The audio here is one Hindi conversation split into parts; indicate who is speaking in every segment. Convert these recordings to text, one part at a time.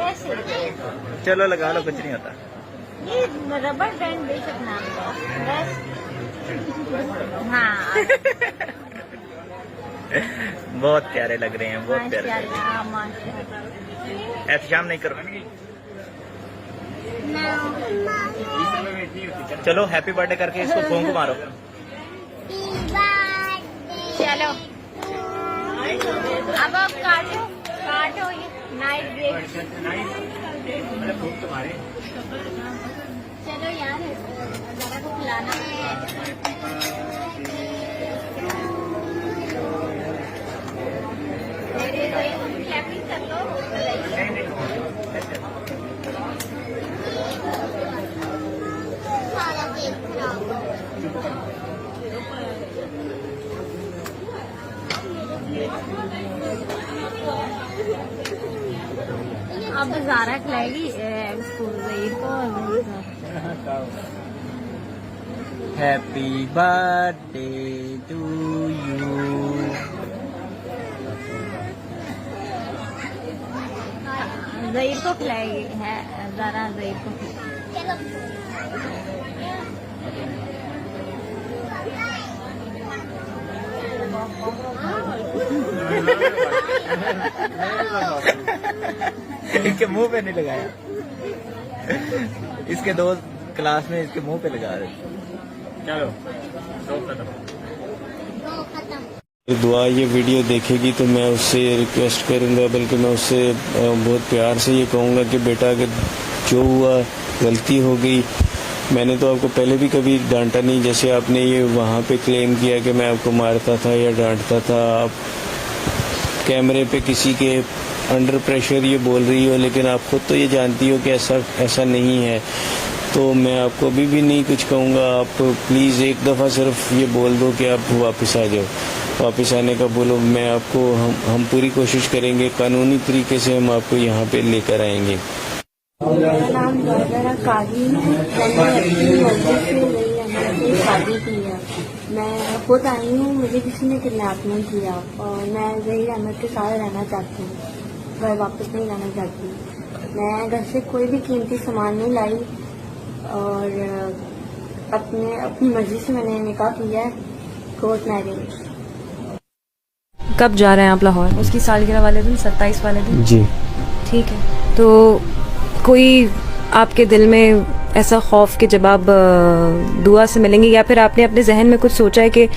Speaker 1: ऐसे
Speaker 2: चलो लगा लो, कुछ नहीं होता।
Speaker 1: ये रबर बैंड दे सकना बस। हाँ
Speaker 2: बहुत प्यारे लग रहे हैं, बहुत प्यारे।
Speaker 1: माशाल्लाह माशाल्लाह।
Speaker 2: एहतशाम नहीं करो। चलो हैप्पी बर्थडे करके इसको फूंक मारो।
Speaker 1: चलो अब आप काटो काटो ये नाइट ब्रेक। चलो यार जरा को खिलाना है। क्लैपिंग कर लो। अब ज़ारा खिलाएगी स्कूल गई को।
Speaker 2: Happy birthday to you.
Speaker 1: Zaheer को खिलाएगी है ज़ारा ज़हीर को।
Speaker 2: इसके मुंह पे नहीं लगाया। इसके दोस्त क्लास में इसके मुंह पे लगा रहे। चलो
Speaker 3: दुआ ये वीडियो देखेगी तो मैं उससे रिक्वेस्ट करूंगा, बल्कि मैं उससे बहुत प्यार से ये कहूंगा कि बेटा अगर जो हुआ गलती हो गई, मैंने तो आपको पहले भी कभी डांटा नहीं। जैसे आपने ये वहाँ पे क्लेम किया कि मैं आपको मारता था या डांटता था, आप कैमरे पे किसी के अंडर प्रेशर ये बोल रही हो, लेकिन आप खुद तो ये जानती हो कि ऐसा नहीं है। तो मैं आपको अभी भी नहीं कुछ कहूँगा। आप प्लीज़ एक दफ़ा सिर्फ ये बोल दो कि आप वापस आ जाओ। वापस आने का बोलो। मैं आपको हम पूरी कोशिश करेंगे, कानूनी तरीके से हम आपको यहाँ पे लेकर आएंगे।
Speaker 4: मेरा नाम ज़ारा काजी है। मैंने अपनी मर्जी से मेरी शादी की है। मैं खुद आई हूँ, मुझे किसी ने किडनैप नहीं किया और मैं ज़हीर अहमद के साथ रहना चाहती हूँ। घर वापस नहीं जाना चाहती। मैं घर से कोई भी कीमती सामान नहीं लाई और अपनी मर्जी से मैंने निकाह किया है, कोर्ट मैरिज।
Speaker 5: कब जा रहे हैं आप लाहौर? उसकी सालगिरह वाले दिन, 27 वाले दिन।
Speaker 3: जी
Speaker 5: ठीक है। तो कोई आपके दिल में ऐसा खौफ कि जब आप दुआ से मिलेंगे, या फिर आपने अपने जहन में कुछ सोचा है कि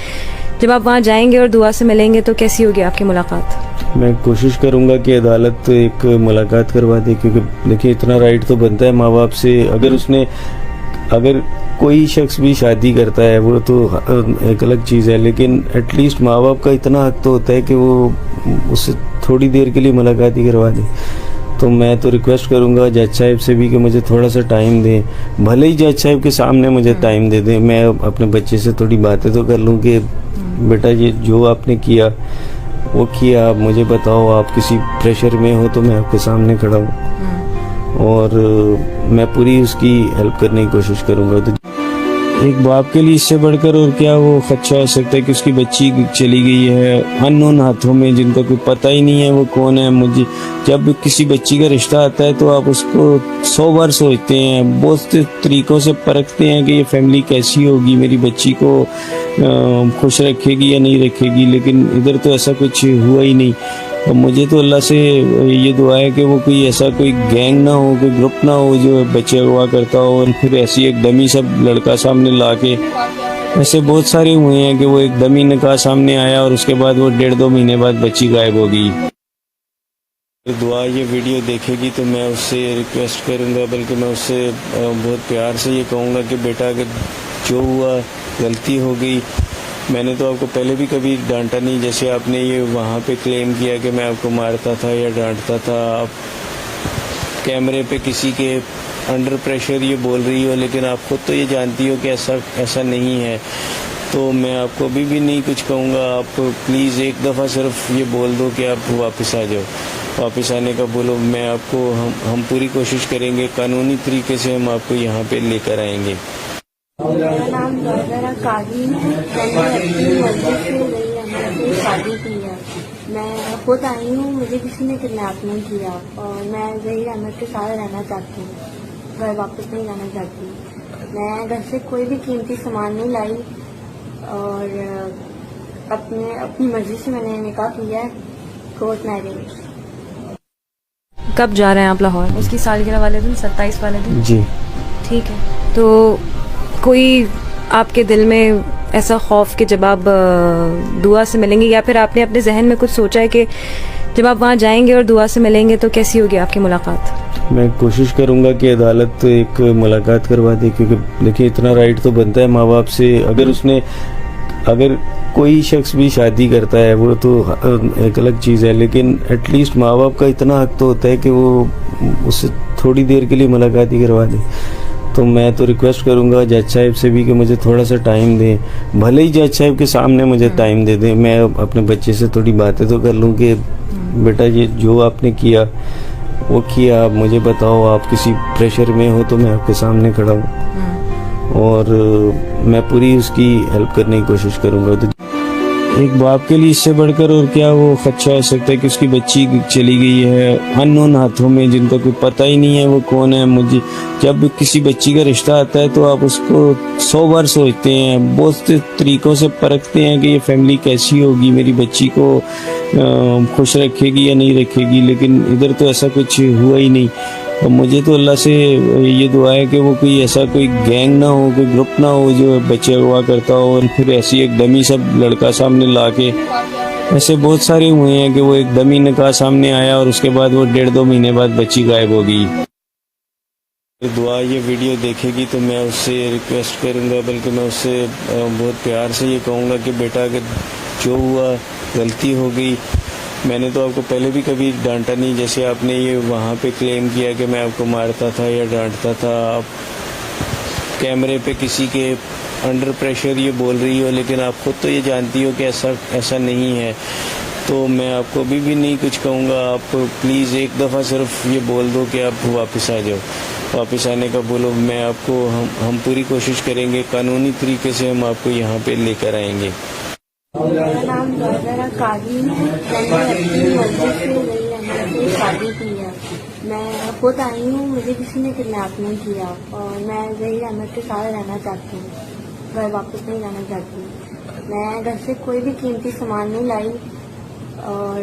Speaker 5: जब आप वहाँ जाएंगे और दुआ से मिलेंगे तो कैसी होगी आपकी मुलाकात?
Speaker 3: मैं कोशिश करूंगा कि अदालत एक मुलाकात करवा दे, क्योंकि देखिए इतना राइट तो बनता है माँ बाप से। अगर कोई शख्स भी शादी करता है वो तो एक अलग चीज़ है, लेकिन एटलीस्ट माँ बाप का इतना हक तो होता है कि वो उससे थोड़ी देर के लिए मुलाकात ही करवा दे। तो मैं तो रिक्वेस्ट करूंगा जज साहब से भी कि मुझे थोड़ा सा टाइम दें, भले ही जज साहब के सामने मुझे टाइम दे दें। मैं अपने बच्चे से थोड़ी बातें तो कर लूं कि बेटा ये जो आपने किया वो किया, आप मुझे बताओ, आप किसी प्रेशर में हो तो मैं आपके सामने खड़ा हूँ और मैं पूरी उसकी हेल्प करने की कोशिश करूंगा। तो एक बाप के लिए इससे बढ़कर और क्या वो खदशा हो सकता है कि उसकी बच्ची चली गई है अननोन हाथों में, जिनका कोई पता ही नहीं है वो कौन है। मुझे जब किसी बच्ची का रिश्ता आता है तो आप उसको 100 बार सोचते हैं, बहुत से तरीकों से परखते हैं कि ये फैमिली कैसी होगी, मेरी बच्ची को खुश रखेगी या नहीं रखेगी, लेकिन इधर तो ऐसा कुछ हुआ ही नहीं। और मुझे तो अल्लाह से ये दुआ है कि वो कोई ऐसा कोई गैंग ना हो, कोई ग्रुप ना हो जो बच्चे अगवा करता हो और फिर ऐसी एक डमी सब लड़का सामने ला के। ऐसे बहुत सारे हुए हैं कि वो एक डमी निकाह सामने आया और उसके बाद वो 1.5-2 महीने बाद बच्ची गायब हो गई। दुआ ये वीडियो देखेगी तो मैं उससे रिक्वेस्ट करूंगा, बल्कि मैं उससे बहुत प्यार से ये कहूँगा कि बेटा अगर जो हुआ गलती हो गई, मैंने तो आपको पहले भी कभी डांटा नहीं। जैसे आपने ये वहाँ पे क्लेम किया कि मैं आपको मारता था या डांटता था, आप कैमरे पे किसी के अंडर प्रेशर ये बोल रही हो, लेकिन आप खुद तो ये जानती हो कि ऐसा नहीं है। तो मैं आपको अभी भी नहीं कुछ कहूँगा। आप प्लीज़ एक दफ़ा सिर्फ ये बोल दो कि आप वापस आ जाओ। वापस आने का बोलो। मैं आपको हम पूरी कोशिश करेंगे, कानूनी तरीके से हम आपको यहाँ पे लेकर आएंगे।
Speaker 4: मेरा नाम ज़ारा काजी है। मैंने अपनी मर्जी से शादी की है। मैं खुद आई हूँ, मुझे किसी ने किडनैप नहीं किया और मैं जहीर अहमद के साथ रहना चाहती हूँ, घर वापस नहीं जाना चाहती। मैं घर से कोई भी कीमती सामान नहीं लाई और अपनी मर्जी से मैंने निकाह किया है, कोर्ट मैरिज।
Speaker 5: कब जा रहे हैं आप लाहौर? उसकी सालगिरह वाले दिन, 27 वाले दिन?
Speaker 3: जी।
Speaker 5: ठीक है। तो कोई आपके दिल में ऐसा खौफ कि जब आप दुआ से मिलेंगे, या फिर आपने अपने जहन में कुछ सोचा है कि जब आप वहाँ जाएंगे और दुआ से मिलेंगे तो कैसी होगी आपकी मुलाकात?
Speaker 3: मैं कोशिश करूंगा कि अदालत एक मुलाकात करवा दे, क्योंकि देखिए इतना राइट तो बनता है माँ बाप से। अगर कोई शख्स भी शादी करता है वो तो एक अलग चीज़ है, लेकिन एटलीस्ट माँ बाप का इतना हक तो होता है कि वो उससे थोड़ी देर के लिए मुलाकात ही करवा दे। तो मैं तो रिक्वेस्ट करूंगा जज साहब से भी कि मुझे थोड़ा सा टाइम दें, भले ही जज साहब के सामने मुझे टाइम दे दें। मैं अपने बच्चे से थोड़ी बातें तो कर लूं कि बेटा ये जो आपने किया वो किया, आप मुझे बताओ, आप किसी प्रेशर में हो तो मैं आपके सामने खड़ा हूँ और मैं पूरी उसकी हेल्प करने की कोशिश करूंगा। तो एक बाप के लिए इससे बढ़कर और क्या वो खदशा हो सकता है कि उसकी बच्ची चली गई है अननोन हाथों में, जिनका कोई पता ही नहीं है वो कौन है। मुझे जब किसी बच्ची का रिश्ता आता है तो आप उसको 100 बार सोचते हैं, बहुत से तरीकों से परखते हैं कि ये फैमिली कैसी होगी, मेरी बच्ची को खुश रखेगी या नहीं रखेगी, लेकिन इधर तो ऐसा कुछ हुआ ही नहीं। और मुझे तो अल्लाह से ये दुआ है कि वो कोई ऐसा कोई गैंग ना हो, कोई ग्रुप ना हो जो बच्चे अगवा करता हो और फिर ऐसी एक डमी सब लड़का सामने ला के, ऐसे बहुत सारे हुए हैं कि वो एक डमी निकाह सामने आया और उसके बाद वो 1.5-2 महीने बाद बच्ची गायब हो गई। दुआ ये वीडियो देखेगी तो मैं उससे रिक्वेस्ट करूँगा, बल्कि मैं उससे बहुत प्यार से ये कहूँगा कि बेटा अगर जो हुआ गलती हो गई, मैंने तो आपको पहले भी कभी डांटा नहीं, जैसे आपने ये वहाँ पे क्लेम किया कि मैं आपको मारता था या डांटता था। आप कैमरे पे किसी के अंडर प्रेशर ये बोल रही हो, लेकिन आप खुद तो ये जानती हो कि ऐसा नहीं है। तो मैं आपको अभी भी नहीं कुछ कहूँगा, आप प्लीज़ एक दफ़ा सिर्फ ये बोल दो कि आप वापस आ जाओ। वापस आने का बोलो, मैं आपको हम पूरी कोशिश करेंगे, कानूनी तरीके से हम आपको यहाँ पे लेकर आएंगे।
Speaker 4: मेरा नाम जॉर्जना काजी है। मैंने अपनी मर्जी से जहीर अहमद से शादी की है। मैं खुद आई हूँ, मुझे किसी ने किडनैप नहीं किया और मैं जहीर अहमद के साथ रहना चाहती हूँ, घर वापस नहीं जाना चाहती। मैं घर से कोई भी कीमती सामान नहीं लाई और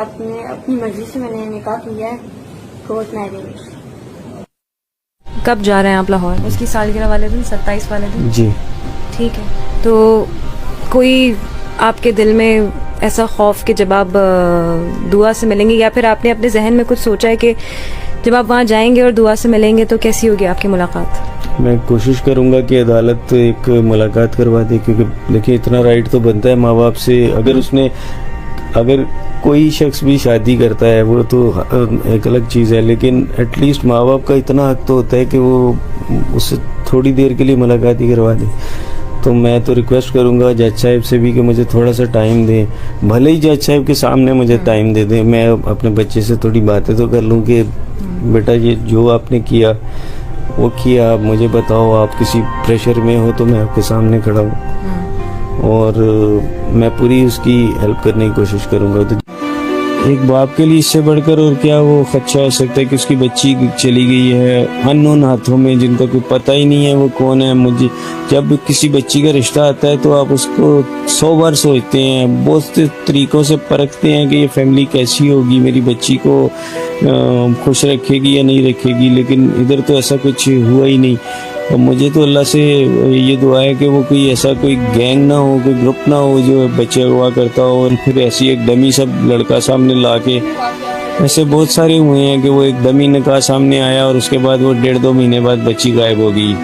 Speaker 4: अपनी मर्जी से मैंने निकाह किया है, कोर्ट मैरिज।
Speaker 5: कब जा रहे हैं आप लाहौर? उसकी सालगिरह वाले दिन, 27 वाले दिन?
Speaker 3: जी।
Speaker 5: ठीक है। तो कोई आपके दिल में ऐसा खौफ कि जब आप दुआ से मिलेंगे, या फिर आपने अपने जहन में कुछ सोचा है कि जब आप वहाँ जाएंगे और दुआ से मिलेंगे तो कैसी होगी आपकी मुलाकात?
Speaker 3: मैं कोशिश करूंगा कि अदालत एक मुलाकात करवा दे, क्योंकि देखिए इतना राइट तो बनता है माँ बाप से। अगर कोई शख्स भी शादी करता है वो तो एक अलग चीज़ है, लेकिन एटलीस्ट माँ बाप का इतना हक तो होता है कि वो उससे थोड़ी देर के लिए मुलाकात ही करवा दे। तो मैं तो रिक्वेस्ट करूंगा जज साहब से भी कि मुझे थोड़ा सा टाइम दें, भले ही जज साहब के सामने मुझे टाइम दे दें। मैं अपने बच्चे से थोड़ी बातें तो कर लूं कि बेटा ये जो आपने किया वो किया, आप मुझे बताओ, आप किसी प्रेशर में हो तो मैं आपके सामने खड़ा हूँ और मैं पूरी उसकी हेल्प करने की कोशिश करूंगा। तो एक बाप के लिए इससे बढ़कर और क्या वो खदशा हो सकता है कि उसकी बच्ची चली गई है अननोन हाथों में, जिनका कोई पता ही नहीं है वो कौन है। मुझे जब किसी बच्ची का रिश्ता आता है तो आप उसको 100 बार सोचते हैं, बहुत से तरीकों से परखते हैं कि ये फैमिली कैसी होगी, मेरी बच्ची को खुश रखेगी या नहीं रखेगी, लेकिन इधर तो ऐसा कुछ हुआ ही नहीं। और मुझे तो अल्लाह से ये दुआ है कि वो कोई ऐसा कोई गैंग ना हो, कोई ग्रुप ना हो जो बच्चे अगवा करता हो और फिर ऐसी एक डमी सब लड़का सामने ला के, ऐसे बहुत सारे हुए हैं कि वो एक डमी निकाह सामने आया और उसके बाद वो 1.5-2 महीने बाद बच्ची गायब हो गई।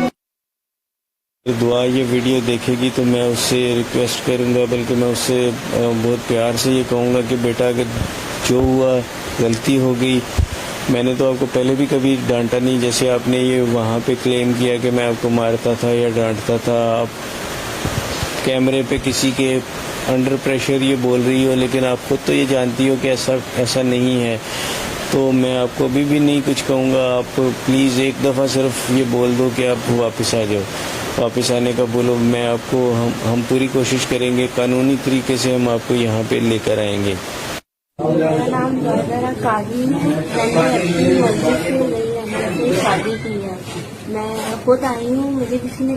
Speaker 3: दुआ ये वीडियो देखेगी तो मैं उससे रिक्वेस्ट करूंगा, बल्कि मैं उससे बहुत प्यार से ये कहूँगा कि बेटा अगर जो हुआ गलती हो गई, मैंने तो आपको पहले भी कभी डांटा नहीं, जैसे आपने ये वहाँ पे क्लेम किया कि मैं आपको मारता था या डांटता था। आप कैमरे पे किसी के अंडर प्रेशर ये बोल रही हो, लेकिन आप खुद तो ये जानती हो कि ऐसा नहीं है। तो मैं आपको अभी भी नहीं कुछ कहूँगा, आप प्लीज़ एक दफ़ा सिर्फ ये बोल दो कि आप वापस आ जाओ। वापस आने का बोलो, मैं आपको हम पूरी कोशिश करेंगे, कानूनी तरीके से हम आपको यहाँ पे लेकर आएंगे।
Speaker 4: मेरा नाम जॉर्जना काजी है। मैंने अपनी मर्जी से नहीं शादी की है। मैं खुद आई हूँ, मुझे किसी ने